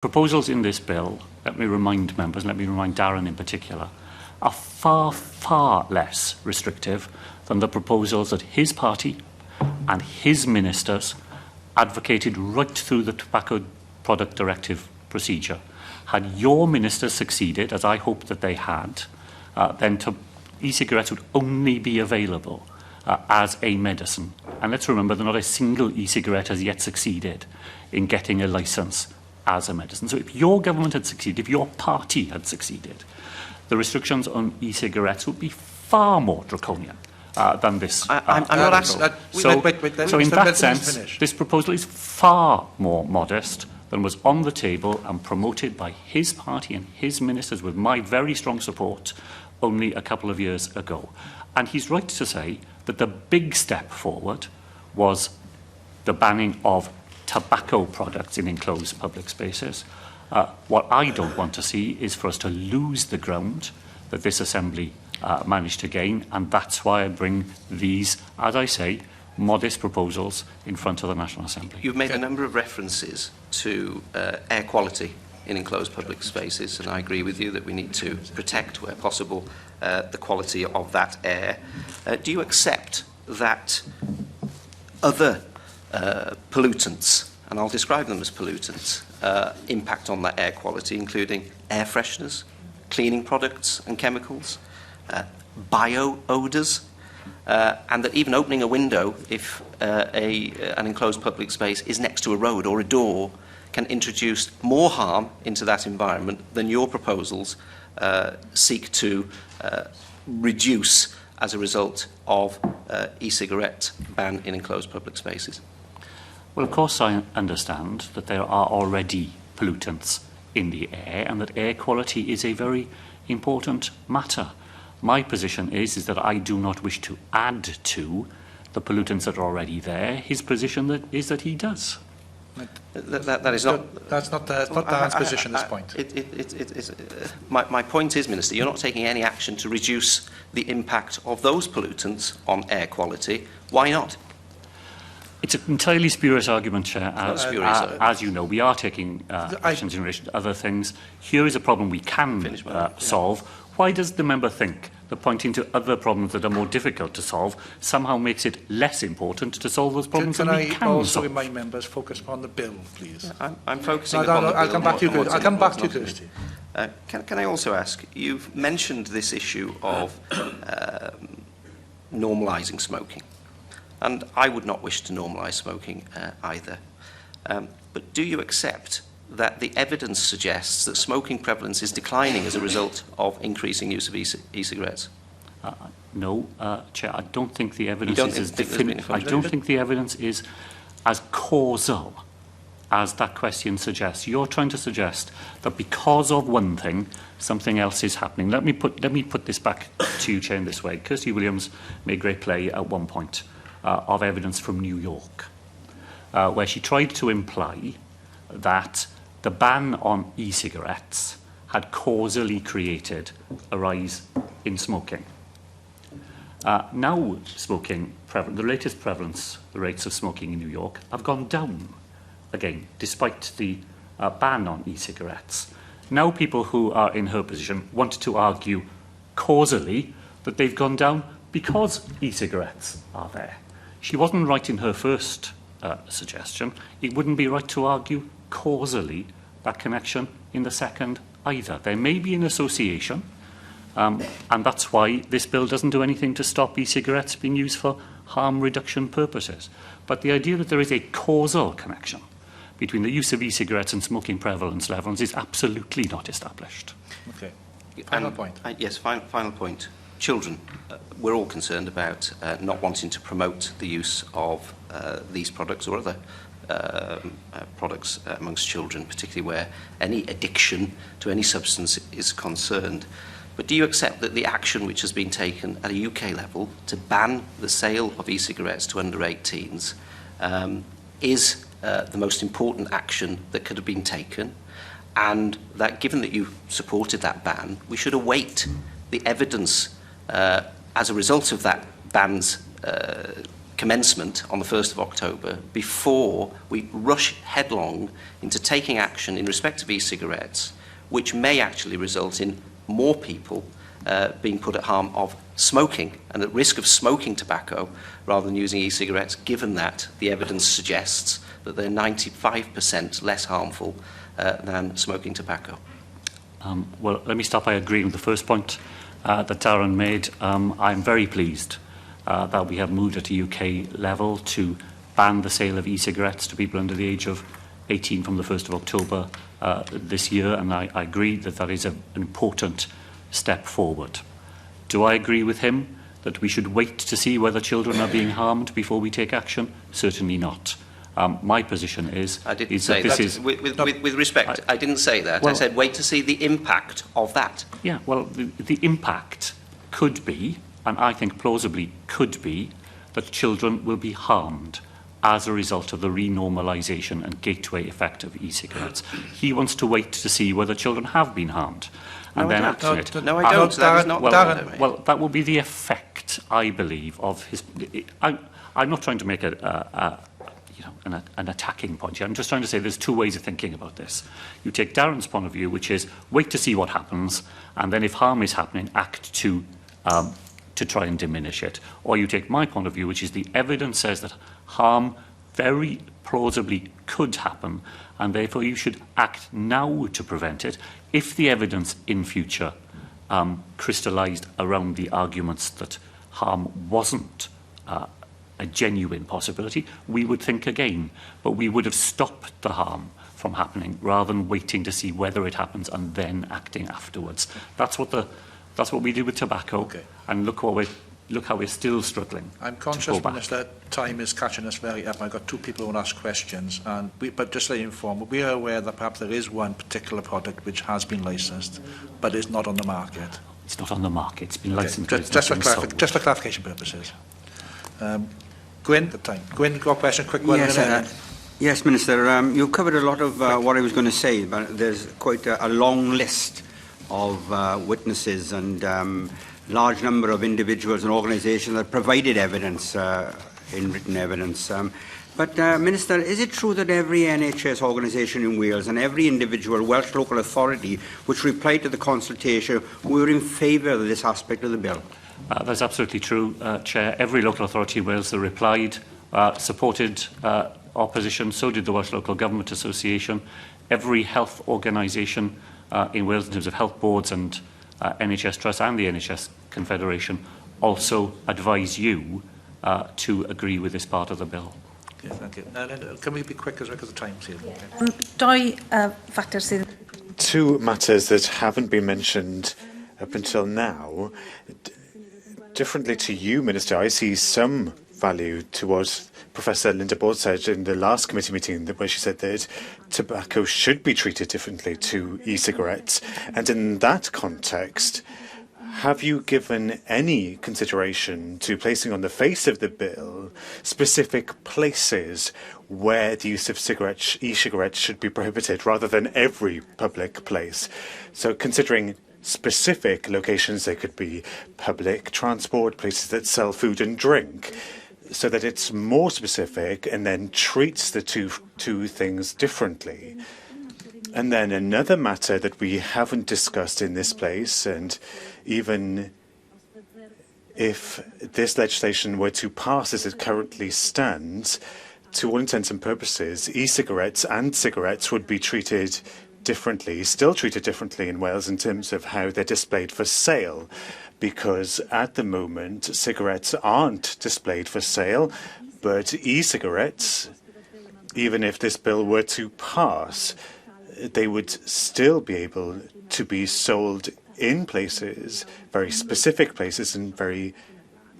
Proposals in this bill, let me remind members, let me remind Darren in particular, are far, far less restrictive than the proposals that his party and his ministers advocated right through the Tobacco Product Directive procedure. Had your ministers succeeded, as I hope that they had, then e-cigarettes would only be available as a medicine. And let's remember that not a single e-cigarette has yet succeeded in getting a licence as a medicine. So if your government had succeeded, if your party had succeeded, the restrictions on e-cigarettes would be far more draconian than this. I'm not asking. So in that sense, this proposal is far more modest than was on the table and promoted by his party and his ministers with my very strong support only a couple of years ago. And he's right to say that the big step forward was the banning of tobacco products in enclosed public spaces. What I don't want to see is for us to lose the ground that this Assembly managed to gain, and that's why I bring these, as I say, modest proposals in front of the National Assembly. You've made a number of references to air quality in enclosed public spaces, and I agree with you that we need to protect, where possible, the quality of that air. Do you accept that other pollutants, and I'll describe them as pollutants, impact on that air quality, including air fresheners, cleaning products and chemicals, bio-odours, and that even opening a window, if an enclosed public space is next to a road or a door, can introduce more harm into that environment than your proposals seek to reduce as a result of e-cigarette ban in enclosed public spaces? Well, of course I understand that there are already pollutants in the air and that air quality is a very important matter. My position is that I do not wish to add to the pollutants that are already there. His position is that he does. That is not... That's not Dan's position at this point. My point is, Minister, you're not taking any action to reduce the impact of those pollutants on air quality. Why not? It's an entirely spurious argument, Chair. As you know, we are taking actions in relation to other things. Here is a problem we can solve. Why does the member think that pointing to other problems that are more difficult to solve somehow makes it less important to solve those problems Can that we I can also solve? remind members focus upon the bill, please? I'm focusing upon the bill. I'll come back to you. I'll come back to you, Kirsty. Can I also ask, you've mentioned this issue of normalising smoking, and I would not wish to normalise smoking either. But do you accept that the evidence suggests that smoking prevalence is declining as a result of increasing use of e-cigarettes? No, Chair, I don't think the evidence I don't think the evidence is as causal as that question suggests. You're trying to suggest that because of one thing, something else is happening. Let me put this back to you, Chair, in this way. Kirsty Williams made great play at one point of evidence from New York, where she tried to imply that the ban on e-cigarettes had causally created a rise in smoking. Now smoking, the latest prevalence rates of smoking in New York have gone down again, despite the ban on e-cigarettes. Now people who are in her position want to argue causally that they've gone down because e-cigarettes are there. She wasn't right in her first suggestion. It wouldn't be right to argue causally that connection in the second either. There may be an association, and that's why this bill doesn't do anything to stop e-cigarettes being used for harm reduction purposes. But the idea that there is a causal connection between the use of e-cigarettes and smoking prevalence levels is absolutely not established. Okay. Final point. Yes, final point. Children. We're all concerned about not wanting to promote the use of these products or other products amongst children, particularly where any addiction to any substance is concerned. But do you accept that the action which has been taken at a UK level to ban the sale of e-cigarettes to under 18s is the most important action that could have been taken, and that given that you supported that ban, we should await the evidence as a result of that ban's commencement on the 1st of October before we rush headlong into taking action in respect of e-cigarettes, which may actually result in more people being put at harm of smoking and at risk of smoking tobacco rather than using e-cigarettes, given that the evidence suggests that they're 95% less harmful than smoking tobacco. Well, let me start by agreeing with the first point that Darren made. I'm very pleased that we have moved at a UK level to ban the sale of e-cigarettes to people under the age of 18 from the 1st of October this year, and I agree that that is an important step forward. Do I agree with him that we should wait to see whether children are being harmed before we take action? Certainly not. My position is... I didn't say that. With respect, I didn't say that. Well, I said wait to see the impact of that. Yeah, well, the impact could be, and I think plausibly could be, that children will be harmed as a result of the renormalisation and gateway effect of e-cigarettes. He wants to wait to see whether children have been harmed and then act on it. No, I don't. That is not well, that will be the effect, I believe, of his... I'm not trying to make an attacking point here. I'm just trying to say there's two ways of thinking about this. You take Darren's point of view, which is wait to see what happens, and then if harm is happening, act to try and diminish it. Or you take my point of view, which is the evidence says that harm very plausibly could happen, and therefore you should act now to prevent it. If the evidence in future crystallised around the arguments that harm wasn't a genuine possibility, we would think again. But we would have stopped the harm from happening rather than waiting to see whether it happens and then acting afterwards. That's what we did with tobacco. Okay. And look how we're still struggling. I'm conscious, Minister, time is catching us very up. I've got two people who want to ask questions, but just to let you inform, we are aware that perhaps there is one particular product which has been licensed, but is not on the market. It's not on the market. It's been licensed. Just for clarification purposes. Gwyn, the time. Gwyn, got a question, quick one. Yes, Minister. You covered a lot of what I was going to say, but there's quite a long list of witnesses and large number of individuals and organisations that provided evidence, in written evidence. But, Minister, is it true that every NHS organisation in Wales and every individual Welsh local authority which replied to the consultation were in favour of this aspect of the bill? That's absolutely true, Chair. Every local authority in Wales that replied supported our position. So did the Welsh Local Government Association. Every health organisation in Wales in terms of health boards and NHS Trust and the NHS Confederation also advise you to agree with this part of the bill. Okay, thank you. And can we be quick as well because the time's here? Two matters that haven't been mentioned up until now. Differently to you, Minister, I see some value to what Professor Linda Board said in the last committee meeting, where she said that tobacco should be treated differently to e-cigarettes. And in that context, have you given any consideration to placing on the face of the bill specific places where the use of e-cigarettes should be prohibited rather than every public place? So considering specific locations, they could be public transport, places that sell food and drink, so that it's more specific and then treats the two things differently. And then another matter that we haven't discussed in this place, and even if this legislation were to pass as it currently stands, to all intents and purposes, e-cigarettes and cigarettes would be treated differently, still treated differently in Wales in terms of how they're displayed for sale, because at the moment cigarettes aren't displayed for sale, but e-cigarettes, even if this bill were to pass, they would still be able to be sold in places, very specific places and very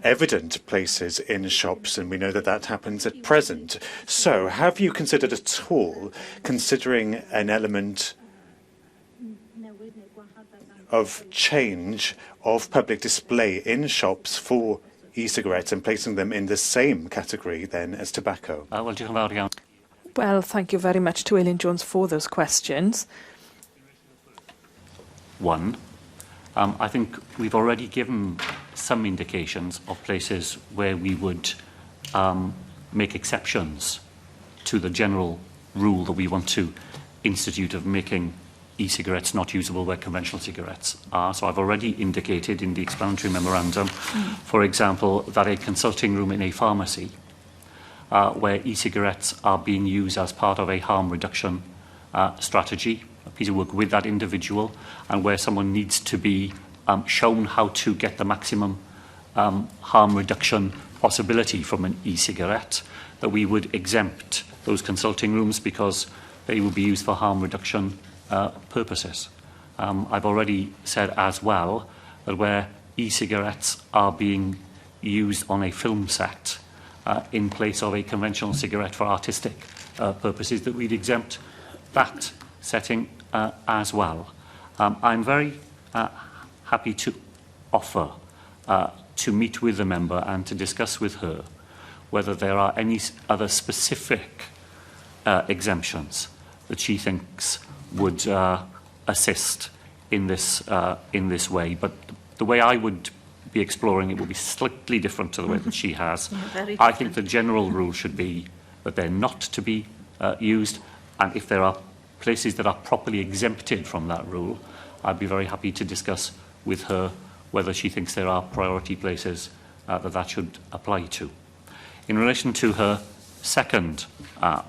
evident places in shops, and we know that that happens at present. So have you considered at all considering an element of change of public display in shops for e-cigarettes and placing them in the same category then as tobacco? Well, thank you very much to Eileen Jones for those questions. One, I think we've already given some indications of places where we would make exceptions to the general rule that we want to institute of making e-cigarettes not usable where conventional cigarettes are. So I've already indicated in the explanatory memorandum, for example, that a consulting room in a pharmacy where e-cigarettes are being used as part of a harm reduction strategy, a piece of work with that individual, and where someone needs to be shown how to get the maximum harm reduction possibility from an e-cigarette, that we would exempt those consulting rooms because they will be used for harm reduction purposes. I've already said as well that where e-cigarettes are being used on a film set in place of a conventional cigarette for artistic purposes, that we'd exempt that setting as well. I'm very happy to offer to meet with the member and to discuss with her whether there are any other specific exemptions that she thinks would assist in this way. But the way I would be exploring it will be slightly different to the way that she has. Yeah, I think the general rule should be that they're not to be used, and if there are places that are properly exempted from that rule, I'd be very happy to discuss with her whether she thinks there are priority places that should apply to. In relation to her second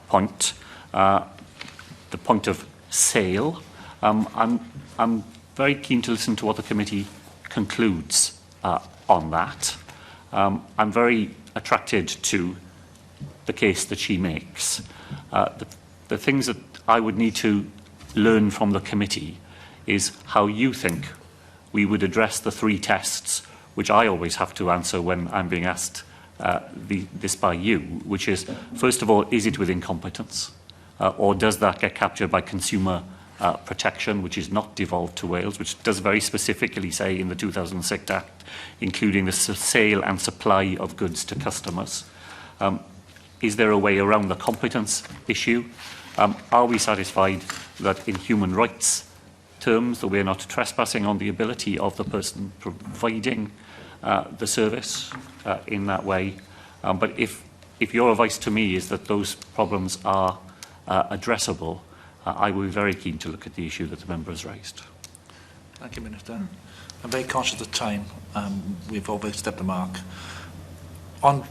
point, the point of sale, I'm very keen to listen to what the committee concludes on that. I'm very attracted to the case that she makes. The things that I would need to learn from the committee is how you think we would address the three tests, which I always have to answer when I'm being asked this by you, which is, first of all, is it within competence? Or does that get captured by consumer protection, which is not devolved to Wales, which does very specifically say in the 2006 Act, including the sale and supply of goods to customers. Is there a way around the competence issue? Are we satisfied that in human rights terms that we're not trespassing on the ability of the person providing the service in that way? But if your advice to me is that those problems are addressable, I will be very keen to look at the issue that the member has raised. Thank you, Minister. I'm very conscious of the time. We've overstepped the mark. On